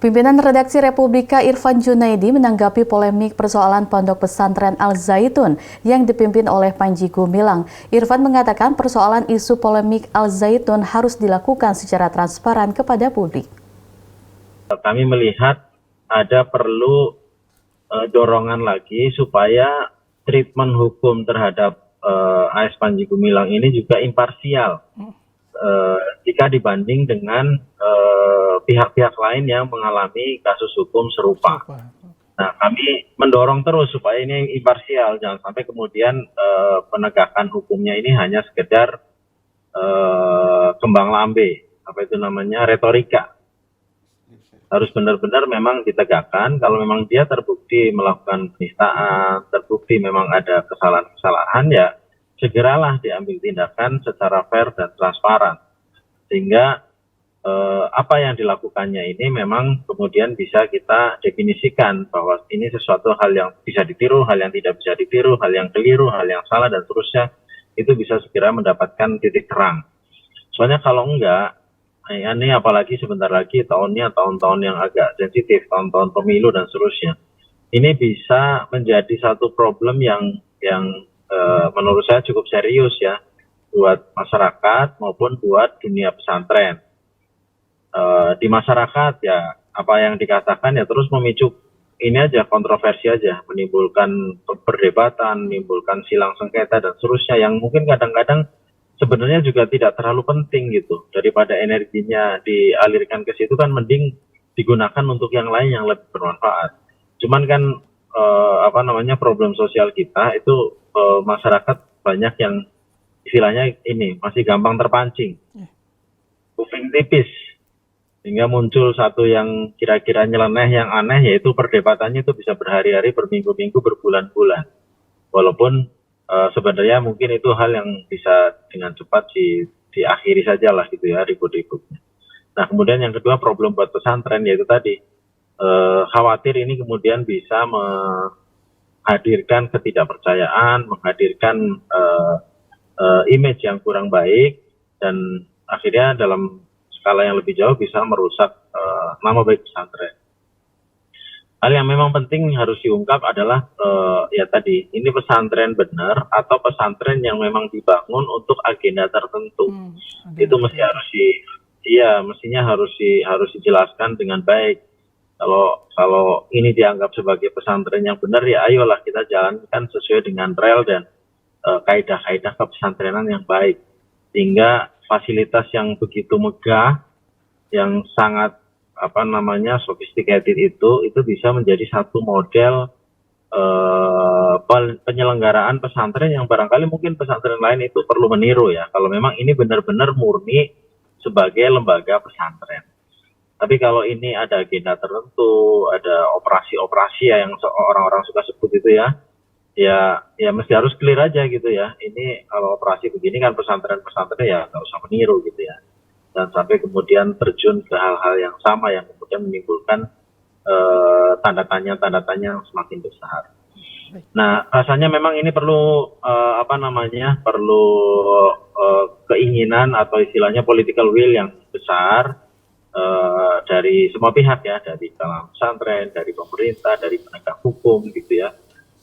Pimpinan Redaksi Republika Irfan Junaidi menanggapi polemik persoalan Pondok Pesantren Al Zaitun yang dipimpin oleh Panji Gumilang. Irfan mengatakan persoalan isu polemik Al Zaitun harus dilakukan secara transparan kepada publik. Kami melihat ada perlu dorongan lagi supaya treatment hukum terhadap AS Panji Gumilang ini juga imparsial jika dibanding dengan pihak-pihak lain yang mengalami kasus hukum serupa. Nah, kami mendorong terus supaya ini imparsial, jangan sampai kemudian penegakan hukumnya ini hanya sekedar kembang lambe, retorika. Harus benar-benar memang ditegakkan. Kalau memang dia terbukti melakukan penistaan, terbukti memang ada kesalahan-kesalahan, ya segeralah diambil tindakan secara fair dan transparan. Sehingga apa yang dilakukannya ini memang kemudian bisa kita definisikan bahwa ini sesuatu hal yang bisa ditiru, hal yang tidak bisa ditiru, hal yang keliru, hal yang salah, dan seterusnya. Itu bisa segera mendapatkan titik terang. Soalnya kalau enggak, ini apalagi sebentar lagi tahun-tahun yang agak sensitif, tahun-tahun pemilu dan seterusnya. Ini bisa menjadi satu problem yang menurut saya cukup serius ya buat masyarakat maupun buat dunia pesantren. Di masyarakat ya apa yang dikatakan ya terus memicu ini aja, kontroversi aja, menimbulkan perdebatan, menimbulkan silang sengketa dan seterusnya yang mungkin kadang-kadang sebenarnya juga tidak terlalu penting gitu. Daripada energinya dialirkan ke situ kan mending digunakan untuk yang lain yang lebih bermanfaat. Cuman kan problem sosial kita itu masyarakat banyak yang istilahnya ini masih gampang terpancing. Kuping tipis. Sehingga muncul satu yang kira-kira nyeleneh, yang aneh, yaitu perdebatannya itu bisa berhari-hari, berminggu-minggu, berbulan-bulan. Walaupun sebenarnya mungkin itu hal yang bisa dengan cepat diakhiri saja lah gitu ya, ribut-ributnya. Nah kemudian yang kedua problem buat pesantren yaitu tadi, khawatir ini kemudian bisa menghadirkan ketidakpercayaan, menghadirkan image yang kurang baik, dan akhirnya dalam skala yang lebih jauh bisa merusak nama baik pesantren. Hal yang memang penting harus diungkap adalah ya tadi, ini pesantren benar atau pesantren yang memang dibangun untuk agenda tertentu. Itu mestinya harus dijelaskan dengan baik. Kalau ini dianggap sebagai pesantren yang benar, ya ayolah kita jalankan sesuai dengan rel dan kaidah-kaidah kepesantrenan yang baik. Sehingga fasilitas yang begitu megah, yang sangat sophisticated itu bisa menjadi satu model penyelenggaraan pesantren yang barangkali mungkin pesantren lain itu perlu meniru ya, kalau memang ini benar-benar murni sebagai lembaga pesantren. Tapi kalau ini ada agenda tertentu, ada operasi-operasi ya yang orang-orang suka sebut itu ya mesti harus clear aja gitu ya. Ini kalau operasi begini kan pesantren-pesantren ya nggak usah meniru gitu ya. Dan sampai kemudian terjun ke hal-hal yang sama yang kemudian menimbulkan tanda tanya yang semakin besar. Nah, rasanya memang ini perlu perlu keinginan atau istilahnya political will yang besar dari semua pihak ya, dari dalam pesantren, dari pemerintah, dari penegak hukum gitu ya,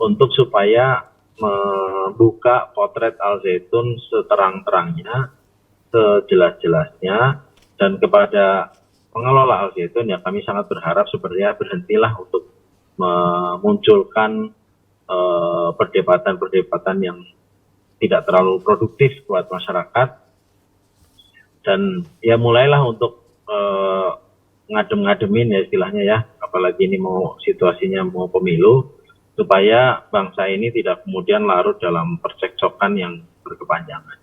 untuk supaya membuka potret Al Zaitun seterang-terangnya, sejelas-jelasnya, dan kepada pengelola Al Zaitun ya kami sangat berharap sebenarnya berhentilah untuk memunculkan perdebatan-perdebatan yang tidak terlalu produktif buat masyarakat, dan ya mulailah untuk ngadem-ngademin ya istilahnya ya, apalagi ini situasinya mau pemilu, supaya bangsa ini tidak kemudian larut dalam percekcokan yang berkepanjangan.